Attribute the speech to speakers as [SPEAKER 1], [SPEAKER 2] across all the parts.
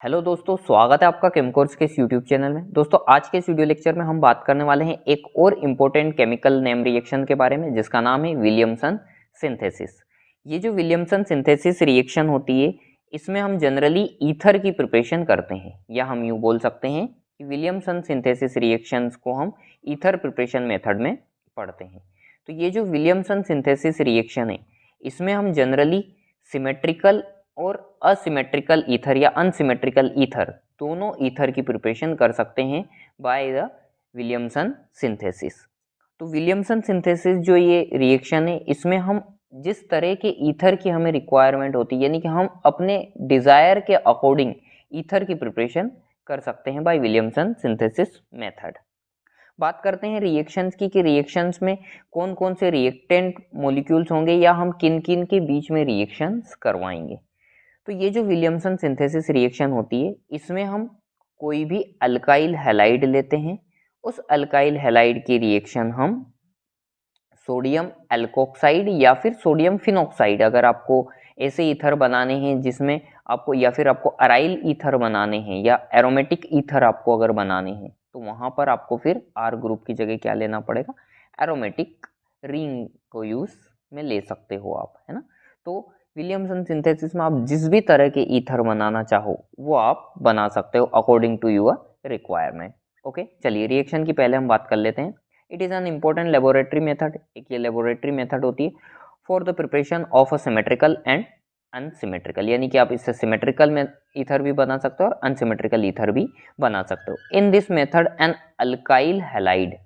[SPEAKER 1] Hello दोस्तों, स्वागत है आपका केमकोर्स के इस यूट्यूब चैनल में। दोस्तों, आज के इस वीडियो लेक्चर में हम बात करने वाले हैं एक और इम्पोर्टेंट केमिकल नेम रिएक्शन के बारे में, जिसका नाम है विलियमसन सिंथेसिस। ये जो विलियमसन सिंथेसिस रिएक्शन होती है, इसमें हम जनरली ईथर की प्रिपरेशन करते हैं, या हम यूँ बोल सकते हैं कि विलियमसन सिंथेसिस रिएक्शंस को हम ईथर प्रिपरेशन मेथड में पढ़ते हैं। तो ये जो विलियमसन सिंथेसिस रिएक्शन है, इसमें हम जनरली सिमेट्रिकल और असिमेट्रिकल ईथर या अनसिमेट्रिकल ईथर, दोनों ईथर की प्रिपरेशन कर सकते हैं बाय द विलियमसन सिंथेसिस। तो विलियमसन सिंथेसिस जो ये रिएक्शन है, इसमें हम जिस तरह के ईथर की हमें रिक्वायरमेंट होती है, यानी कि हम अपने डिजायर के अकॉर्डिंग ईथर की प्रिपरेशन कर सकते हैं बाय विलियमसन सिंथेसिस मेथड। बात करते हैं रिएक्शंस की कि रिएक्शंस में कौन कौन से रिएक्टेंट मॉलिक्यूल्स होंगे, या हम किन किन के बीच में रिएक्शंस करवाएंगे। तो ये जो विलियमसन सिंथेसिस रिएक्शन होती है, इसमें हम कोई भी अल्काइल हैलाइड लेते हैं। उस अल्काइल हैलाइड की रिएक्शन हम सोडियम एल्कोक्साइड या फिर सोडियम फिनॉक्साइड, अगर आपको ऐसे ईथर बनाने हैं जिसमें आपको, या फिर आपको अराइल ईथर बनाने हैं या एरोमेटिक ईथर आपको अगर बनाने हैं, तो वहां पर आपको फिर आर ग्रुप की जगह क्या लेना पड़ेगा, एरोमेटिक रिंग को यूज में ले सकते हो आप, है ना। तो विलियमसन सिंथेसिस में आप जिस भी तरह के ईथर बनाना चाहो वो आप बना सकते हो according to your requirement. Okay, चलिए रिएक्शन की पहले हम बात कर लेते हैं। It is an important laboratory method. एक ये लेबोरेटरी मेथड होती है for the preparation of a symmetrical and unsymmetrical, यानी कि आप इससे सिमेट्रिकल में ईथर भी बना सकते हो और अनसिमेट्रिकल ईथर भी बना सकते हो। In this method an alkyl halide,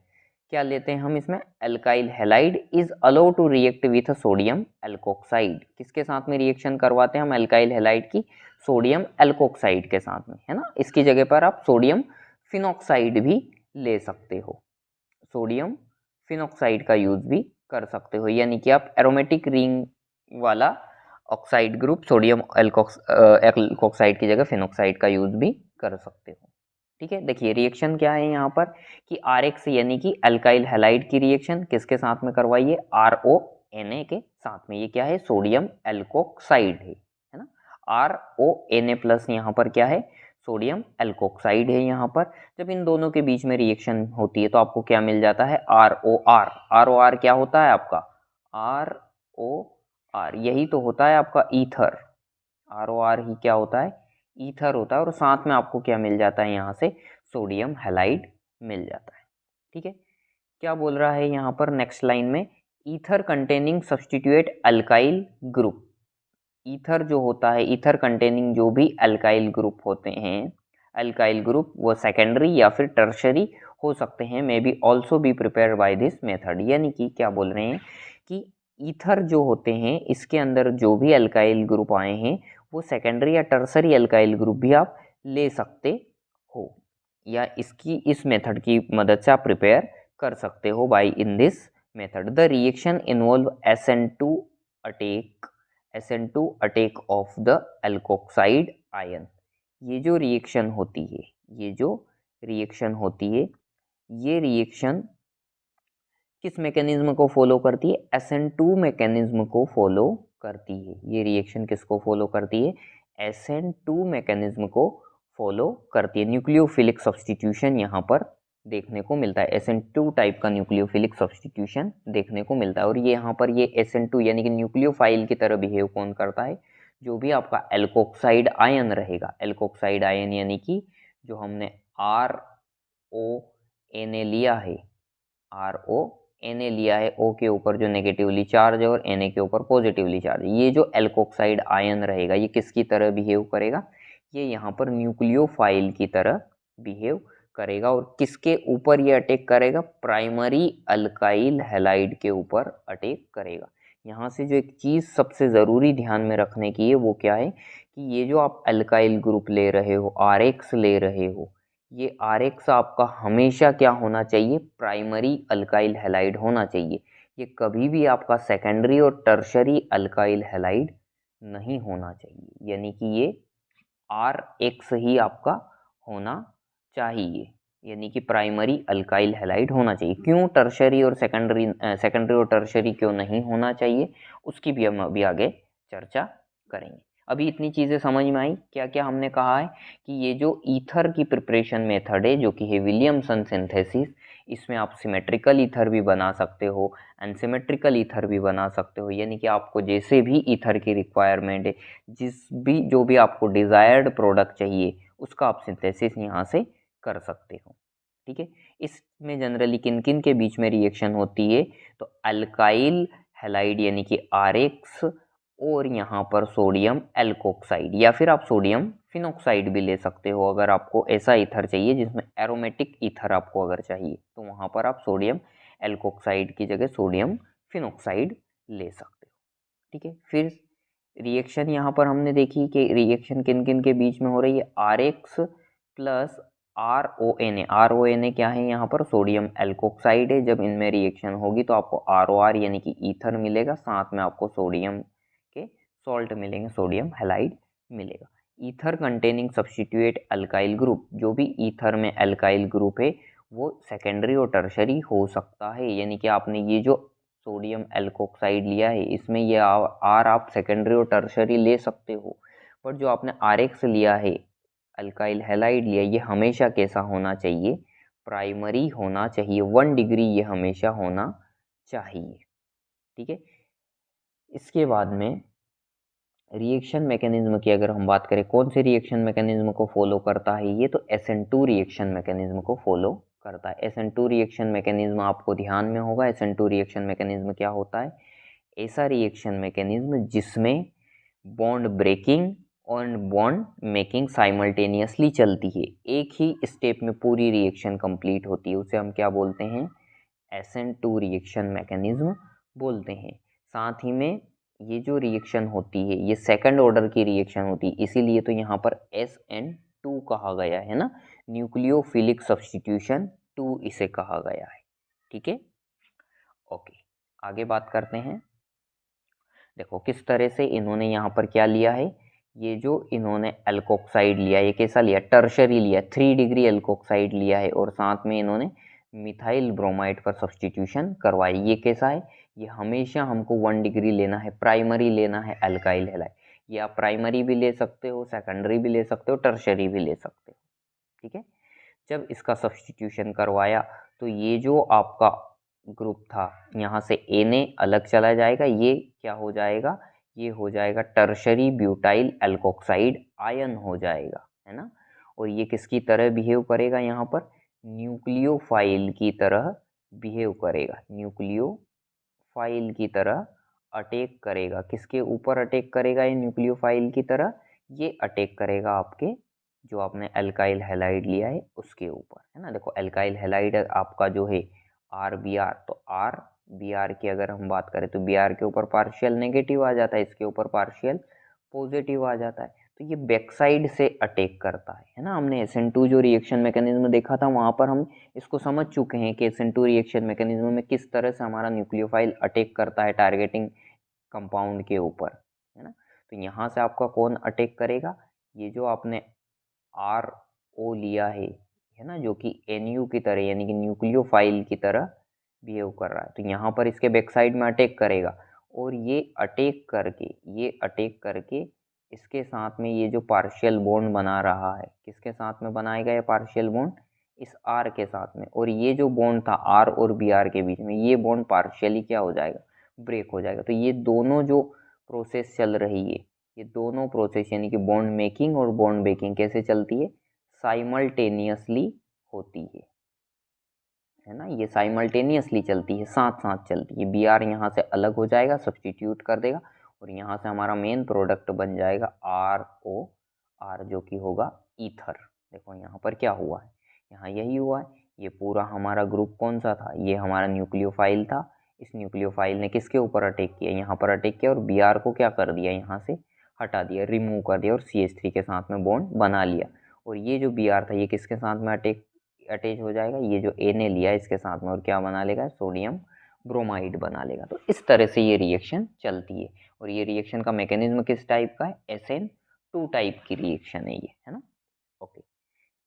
[SPEAKER 1] क्या लेते हैं हम इसमें, alkyl halide is allow to react with sodium alkoxide. किसके साथ में रिएक्शन करवाते हैं हम अल्काइल हैलाइड की, सोडियम एल्कोक्साइड के साथ में, है ना। इसकी जगह पर आप सोडियम फिनॉक्साइड भी ले सकते हो, सोडियम फिनॉक्साइड का यूज भी कर सकते हो, यानी कि आप एरोमेटिक रिंग वाला ऑक्साइड ग्रुप सोडियम एल्कोक्साइड की जगह फिनॉक्साइड का यूज भी कर सकते हो। ठीक है, देखिए रिएक्शन क्या है यहाँ पर कि RX यानी कि अल्काइल हैलाइड की रिएक्शन किसके साथ में करवाइए, RONA के साथ में। ये क्या है, सोडियम एल्कोक्साइड है ना। RONA प्लस यहाँ पर क्या है, सोडियम एल्कोक्साइड है यहाँ पर। जब इन दोनों के बीच में रिएक्शन होती है तो आपको क्या मिल जाता है, ROR। ROR क्या होता है आपका, ROR यही तो होता है आपका ईथर। ROR ही क्या होता है, ईथर होता है, और साथ में आपको क्या मिल जाता है यहाँ से, सोडियम हैलाइड मिल जाता है। ठीक है, क्या बोल रहा है यहाँ पर नेक्स्ट लाइन में, ether containing substitute alkyl group. Ether जो होता है, ईथर कंटेनिंग जो भी अल्काइल ग्रुप होते हैं, अल्काइल ग्रुप वो सेकेंडरी या फिर टर्शरी हो सकते हैं, may be also be prepare by this method. यानी कि क्या बोल रहे हैं कि ईथर जो होते हैं, इसके अंदर जो भी अल्काइल ग्रुप आए हैं वो सेकेंडरी या टर्सरी अल्काइल ग्रुप भी आप ले सकते हो, या इसकी इस मेथड की मदद से आप प्रिपेयर कर सकते हो by in this method. The reaction involve SN2 attack of the alkoxide ion. ये जो रिएक्शन होती है, ये जो रिएक्शन होती है, ये रिएक्शन किस मैकेनिज्म को फॉलो करती है, SN2 मैकेनिज्म को फॉलो करती है। ये रिएक्शन किसको फॉलो करती है, SN2 मैकेनिज्म को फॉलो करती है। न्यूक्लियोफिलिक सब्सटीट्यूशन यहाँ पर देखने को मिलता है, SN2 टाइप का न्यूक्लियोफिलिक सब्सटीट्यूशन देखने को मिलता है। और ये यहाँ पर ये SN2 यानी कि न्यूक्लियोफाइल की तरह बिहेव कौन करता है, जो भी आपका एल्कोक्साइड आयन रहेगा, एल्कोक्साइड आयन यानी कि जो हमने RONA लिया है, RONA लिया है, O के ऊपर जो नेगेटिवली चार्ज है और Na के ऊपर पॉजिटिवली चार्ज है, ये जो एल्कोक्साइड आयन रहेगा ये किसकी तरह बिहेव करेगा, ये यहाँ पर न्यूक्लियोफाइल की तरह बिहेव करेगा। और किसके ऊपर ये अटैक करेगा, प्राइमरी अल्काइल हैलाइड के ऊपर अटैक करेगा। यहाँ से जो एक चीज़ सबसे ज़रूरी ध्यान में रखने की है वो क्या है कि ये जो आप अल्काइल ग्रुप ले रहे हो, RX ले रहे हो, ये RX आपका हमेशा क्या होना चाहिए, प्राइमरी अल्काइल हैलाइड होना चाहिए। ये कभी भी आपका सेकेंडरी और टर्शरी अल्काइल हैलाइड नहीं होना चाहिए, यानी कि ये RX ही आपका होना चाहिए, यानी कि प्राइमरी अल्काइल हैलाइड होना चाहिए। क्यों टर्शरी और सेकेंडरी और टर्शरी क्यों नहीं होना चाहिए, उसकी भी हम अभी आगे चर्चा करेंगे। अभी इतनी चीज़ें समझ में आई। क्या क्या हमने कहा है कि ये जो ईथर की प्रिपरेशन मेथड है जो कि है विलियमसन सिंथेसिस, इसमें आप सिमेट्रिकल ईथर भी बना सकते हो, अनसिमेट्रिकल ईथर भी बना सकते हो, यानी कि आपको जैसे भी ईथर की रिक्वायरमेंट है, जो भी आपको डिज़ायर्ड प्रोडक्ट चाहिए उसका आप सिंथेसिस यहाँ से कर सकते हो। ठीक है, इसमें जनरली किन किन के बीच में रिएक्शन होती है, तो अल्काइल हैलाइड यानी कि RX और यहाँ पर सोडियम एल्कोक्साइड, या फिर आप सोडियम फिनोक्साइड भी ले सकते हो। अगर आपको ऐसा ईथर चाहिए जिसमें एरोमेटिक ईथर आपको अगर चाहिए तो वहाँ पर आप सोडियम एल्कोक्साइड की जगह सोडियम फिनोक्साइड ले सकते हो। ठीक है, फिर रिएक्शन यहाँ पर हमने देखी कि रिएक्शन किन किन के बीच में हो रही है, RX प्लस RONA। RONA क्या है, यहाँ पर सोडियम एल्कोक्साइड है। जब इनमें रिएक्शन होगी तो आपको ROR यानी कि ईथर मिलेगा, साथ में आपको सोडियम के सॉल्ट मिलेंगे, सोडियम हैलाइड मिलेगा। Ether containing substitute alkyl group, जो भी ईथर में अल्काइल ग्रुप है वो सेकेंडरी और टर्शरी हो सकता है, यानी कि आपने ये जो सोडियम एल्कोक्साइड लिया है इसमें ये आर आप सेकेंडरी और टर्शरी ले सकते हो, पर जो आपने RX लिया है, अल्काइल हैलाइड लिया, ये हमेशा कैसा होना चाहिए, प्राइमरी होना चाहिए, 1 डिग्री ये हमेशा होना चाहिए। ठीक है, इसके बाद में रिएक्शन मैकेनिज्म की अगर हम बात करें, कौन से रिएक्शन मैकेनिज्म को फॉलो करता है ये, तो SN2 रिएक्शन मैकेनिज्म को फॉलो करता है। SN2 रिएक्शन मैकेनिज्म आपको ध्यान में होगा। SN2 रिएक्शन मैकेनिज्म क्या होता है, ऐसा रिएक्शन मैकेनिज्म जिसमें बॉन्ड ब्रेकिंग और बॉन्ड मेकिंग साइमल्टेनियसली चलती है, एक ही स्टेप में पूरी रिएक्शन कंप्लीट होती है, उसे हम क्या बोलते हैं, SN2 रिएक्शन मैकेनिज्म बोलते हैं। साथ ही में ये जो रिएक्शन होती है ये सेकंड ऑर्डर की रिएक्शन होती है, इसीलिए तो यहाँ पर SN2 कहा गया है ना, न्यूक्लियोफिलिक सब्स्टिट्यूशन 2 इसे कहा गया है। ठीक है, ओके, आगे बात करते हैं। देखो किस तरह से इन्होंने यहाँ पर क्या लिया है, ये जो इन्होंने एल्कोक्साइड लिया, ये कैसा लिया, टर्शरी लिया, 3 डिग्री एल्कोक्साइड लिया है, और साथ में इन्होंने मिथाइल ब्रोमाइड पर सब्स्टिट्यूशन करवाई। ये कैसा है, ये हमेशा हमको 1 डिग्री लेना है, प्राइमरी लेना है अल्काइल हैलाइड। ये आप प्राइमरी भी ले सकते हो, सेकेंडरी भी ले सकते हो, टर्शरी भी ले सकते हो। ठीक है, जब इसका सब्स्टिट्यूशन करवाया तो ये जो आपका ग्रुप था यहाँ से Na अलग चला जाएगा, ये क्या हो जाएगा, ये हो जाएगा टर्शरी ब्यूटाइल एल्कोक्साइड आयन हो जाएगा, है ना। और ये किसकी तरह बिहेव करेगा, यहाँ पर न्यूक्लियोफाइल की तरह बिहेव करेगा, न्यूक्लियोफाइल की तरह अटैक करेगा। किसके ऊपर अटैक करेगा ये न्यूक्लियोफाइल की तरह, ये अटैक करेगा आपके जो आपने अल्काइल हैलाइड लिया है उसके ऊपर, है ना। देखो अल्काइल हैलाइड आपका जो है RBr, तो RBr की अगर हम बात करें तो Br के ऊपर पार्शियल नेगेटिव आ जाता है, इसके ऊपर पार्शियल पॉजिटिव आ जाता है, तो ये बैक साइड से अटैक करता है ना। हमने SN2 जो रिएक्शन मैकेनिज्म देखा था वहाँ पर हम इसको समझ चुके हैं कि SN2 रिएक्शन मैकेनिज्म में किस तरह से हमारा न्यूक्लियोफाइल अटैक करता है टारगेटिंग कंपाउंड के ऊपर, है ना। तो यहाँ से आपका कौन अटैक करेगा, ये जो आपने RO लिया है ना, जो कि NU की तरह यानी कि न्यूक्लियोफाइल की तरह बिहेव कर रहा है, तो यहाँ पर इसके बैक साइड में अटैक करेगा, और ये अटैक करके इसके साथ में ये जो पार्शियल बॉन्ड बना रहा है, किसके साथ में बनाएगा ये पार्शियल बॉन्ड, इस R के साथ में, और ये जो बॉन्ड था R और Br के बीच में, ये बॉन्ड पार्शियली क्या हो जाएगा, ब्रेक हो जाएगा। तो ये दोनों जो प्रोसेस चल रही है, ये दोनों प्रोसेस यानी कि बॉन्ड मेकिंग और बॉन्ड ब्रेकिंग कैसे चलती है, साइमल्टेनियसली होती है ना। ये साइमल्टेनियसली चलती है, साथ साथ चलती है। Br यहाँ से अलग हो जाएगा, सब्स्टिट्यूट कर देगा, और यहाँ से हमारा मेन प्रोडक्ट बन जाएगा ROR, जो कि होगा ईथर। देखो यहाँ पर क्या हुआ है, यहाँ यही हुआ है, ये पूरा हमारा ग्रुप कौन सा था, ये हमारा न्यूक्लियोफाइल था। इस न्यूक्लियोफाइल ने किसके ऊपर अटैक किया, यहाँ पर अटैक किया, और Br को क्या कर दिया, यहाँ से हटा दिया, रिमूव कर दिया, और CH3 के साथ में बॉन्ड बना लिया। और ये जो Br था ये किसके साथ में अटैच हो जाएगा, ये जो Na लिया इसके साथ में, और क्या बना लेगा, सोडियम ब्रोमाइड बना लेगा। तो इस तरह से ये रिएक्शन चलती है, और ये रिएक्शन का मैकेनिज्म किस टाइप का है, SN2 टाइप की रिएक्शन है ये, है ना। ओके,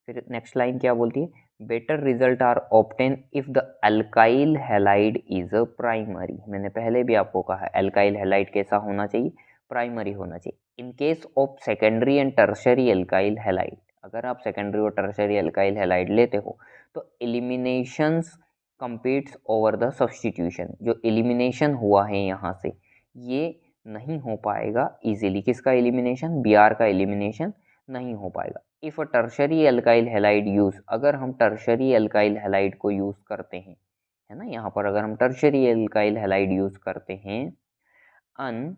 [SPEAKER 1] फिर नेक्स्ट लाइन क्या बोलती है, better result are obtain if the alkyl halide is a primary. मैंने पहले भी आपको कहा अल्काइल हैलाइड कैसा होना चाहिए, प्राइमरी होना चाहिए। In case of secondary and tertiary alkyl halide, अगर आप सेकेंडरी और टर्शरी एल्काइल हैलाइड लेते हो तो एलिमिनेशंस कंपीट्स ओवर द सब्स्टिट्यूशन, जो एलिमिनेशन हुआ है यहाँ से ये नहीं हो पाएगा इजीली। किसका एलिमिनेशन? Br का एलिमिनेशन नहीं हो पाएगा। If a tertiary alkyl halide use, अगर हम टर्शरी एल्काइल हैलाइड को यूज करते हैं, है ना, यहाँ पर अगर हम टर्शरी एल्काइल हैलाइड यूज करते हैं, on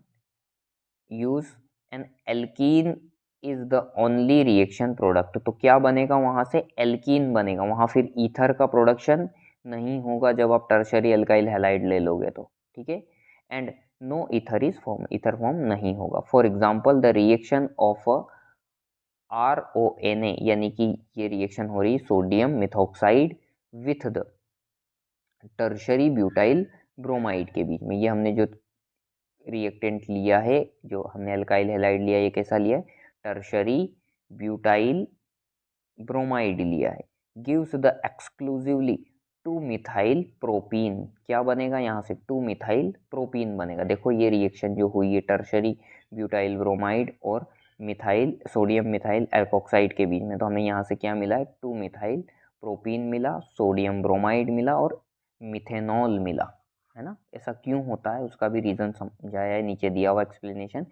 [SPEAKER 1] use an alkene is the only reaction product, तो क्या बनेगा वहां से? एल्कीन बनेगा। वहां फिर ईथर का प्रोडक्शन नहीं होगा जब आप टर्शरी एल्काइल हैलाइड ले लोगे तो, ठीक है। And no ether is form, ether form नहीं होगा। For example the reaction of RONA, यानी कि ये रिएक्शन हो रही sodium methoxide with the tertiary butyl bromide के बीच में। ये हमने जो रिएक्टेंट लिया है, जो हमने अल्काइल हैलाइड लिया, ये कैसा लिया है? टर्शरी ब्यूटाइल ब्रोमाइड लिया है। Gives the exclusively 2 methyl propene, क्या बनेगा यहाँ से? 2 मिथाइल प्रोपीन बनेगा। देखो ये रिएक्शन जो हुई है टर्शरी ब्यूटाइल ब्रोमाइड और मिथाइल सोडियम मिथाइल एल्कोक्साइड के बीच में, तो हमें यहाँ से क्या मिला है? 2 मिथाइल प्रोपीन मिला, सोडियम ब्रोमाइड मिला और मिथेनॉल मिला, है ना। ऐसा क्यों होता है उसका भी रीज़न समझाया है, नीचे दिया हुआ एक्सप्लेनेशन।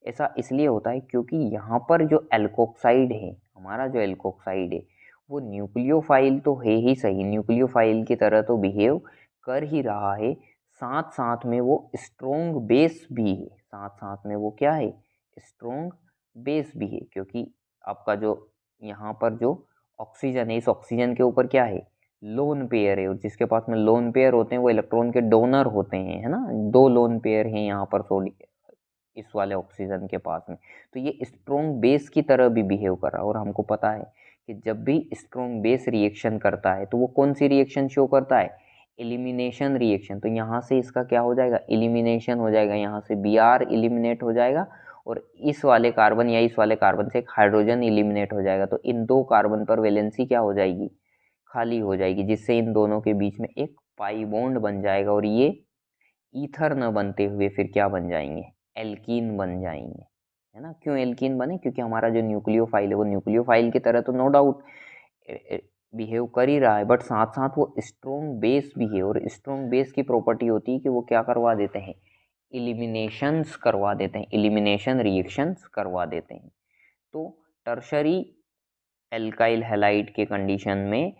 [SPEAKER 1] ऐसा इसलिए होता है क्योंकि यहाँ पर जो एल्कोक्साइड है, हमारा जो एल्कोक्साइड है, वो न्यूक्लियोफाइल तो है ही सही, न्यूक्लियोफाइल की तरह तो बिहेव कर ही रहा है, साथ साथ में वो स्ट्रोंग बेस भी है। साथ साथ में वो क्या है? स्ट्रोंग बेस भी है, क्योंकि आपका जो यहाँ पर जो ऑक्सीजन है, इस ऑक्सीजन के ऊपर क्या है? लोन पेयर है, और जिसके पास में लोन पेयर होते हैं वो इलेक्ट्रॉन के डोनर होते हैं, है ना। 2 लोन पेयर हैं यहाँ पर इस वाले ऑक्सीजन के पास में, तो ये स्ट्रोंग बेस की तरह भी बिहेव कर रहा है। और हमको पता है कि जब भी स्ट्रोंग बेस रिएक्शन करता है तो वो कौन सी रिएक्शन शो करता है? Elimination reaction. तो यहाँ से इसका क्या हो जाएगा? एलिमिनेशन हो जाएगा, यहाँ से Br एलिमिनेट हो जाएगा और इस वाले कार्बन या इस वाले कार्बन से एक हाइड्रोजन एलिमिनेट हो जाएगा, तो इन 2 कार्बन पर वैलेंसी क्या हो जाएगी? खाली हो जाएगी, जिससे इन दोनों के बीच में एक पाई बॉन्ड बन जाएगा और ये ईथर न बनते हुए फिर क्या बन जाएंगे? एल्कीन बन जाएंगे, है ना। क्यों एल्कीन बने? क्योंकि हमारा जो न्यूक्लियोफाइल है वो न्यूक्लियोफाइल की तरह तो नो डाउट बिहेव कर ही रहा है, बट साथ साथ वो स्ट्रोंग बेस भी है, और स्ट्रोंग बेस की प्रॉपर्टी होती है कि वो क्या करवा देते हैं? एलिमिनेशंस करवा देते हैं, एलिमिनेशन रिएक्शंस करवा देते हैं। तो टर्शरी एल्काइल हैलाइड के कंडीशन में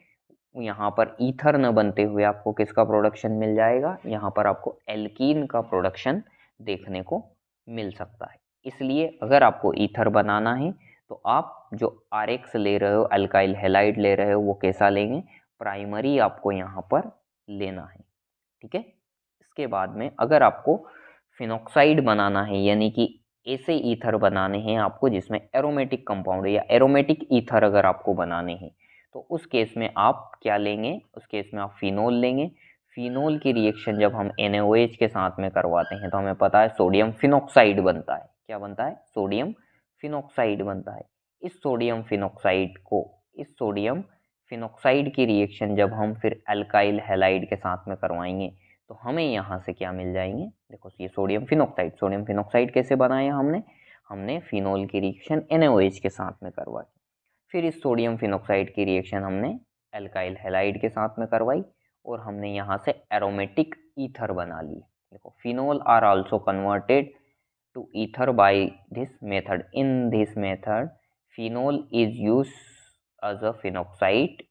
[SPEAKER 1] यहाँ पर ईथर न बनते हुए आपको किसका प्रोडक्शन मिल जाएगा? यहाँ पर आपको एल्कीन का प्रोडक्शन देखने को मिल सकता है। इसलिए अगर आपको ईथर बनाना है तो आप जो RX ले रहे हो, अल्काइल हैलाइड ले रहे हो, वो कैसा लेंगे? प्राइमरी आपको यहाँ पर लेना है, ठीक है। इसके बाद में अगर आपको फिनॉक्साइड बनाना है, यानी कि ऐसे ईथर बनाने हैं आपको जिसमें एरोमेटिक कंपाउंड है या एरोमेटिक ईथर अगर आपको बनाने हैं, तो उस केस में आप क्या लेंगे? उस केस में आप फिनोल लेंगे। फिनोल की रिएक्शन जब हम NaOH के साथ में करवाते हैं तो हमें पता है सोडियम फिनॉक्साइड बनता है। क्या बनता है? सोडियम फिनॉक्साइड बनता है। इस सोडियम फिनॉक्साइड की रिएक्शन जब हम फिर अल्काइल हैलाइड के साथ में करवाएंगे तो हमें यहाँ से क्या मिल जाएंगे? देखो ये सोडियम फिनॉक्साइड कैसे बनाया हमने फिनोल की रिएक्शन NaOH के साथ में करवाई, फिर इस सोडियम फिनॉक्साइड की रिएक्शन हमने अल्काइल हैलाइड के साथ में करवाई और हमने यहाँ से एरोमेटिक ईथर बना लिए। देखो phenol are also converted to ether by this method. In this method phenol is use as a phenoxide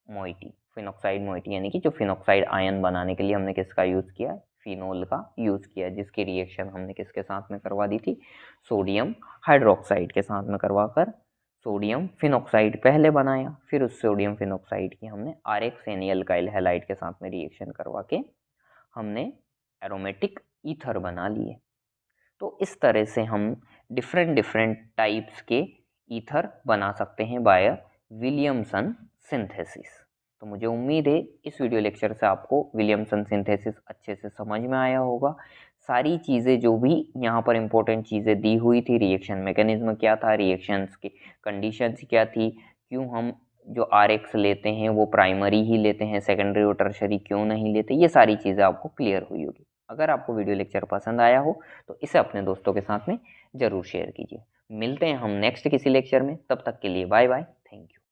[SPEAKER 1] moiety, यानी कि जो फिनॉक्साइड आयन बनाने के लिए हमने किसका यूज किया? फिनोल का यूज किया, जिसकी रिएक्शन हमने किसके साथ में करवा दी थी? सोडियम हाइड्रोक्साइड के साथ में करवाकर सोडियम फिनॉक्साइड पहले बनाया, फिर उस सोडियम फिनॉक्साइड की हमने RX यानी अल्काइल हैलाइड के साथ में रिएक्शन करवा के हमने एरोमेटिक ईथर बना लिए। तो इस तरह से हम डिफरेंट टाइप्स के ईथर बना सकते हैं बाय विलियमसन सिंथेसिस। तो मुझे उम्मीद है इस वीडियो लेक्चर से आपको विलियमसन सिंथेसिस अच्छे से समझ में आया होगा। सारी चीज़ें जो भी यहाँ पर इम्पोर्टेंट चीज़ें दी हुई थी, रिएक्शन मैकेनिज्म क्या था, रिएक्शंस की कंडीशंस क्या थी, क्यों हम जो RX लेते हैं वो प्राइमरी ही लेते हैं, सेकेंडरी और टर्शरी क्यों नहीं लेते, ये सारी चीज़ें आपको क्लियर हुई होगी। अगर आपको वीडियो लेक्चर पसंद आया हो तो इसे अपने दोस्तों के साथ में ज़रूर शेयर कीजिए। मिलते हैं हम नेक्स्ट किसी लेक्चर में, तब तक के लिए बाय बाय, थैंक यू।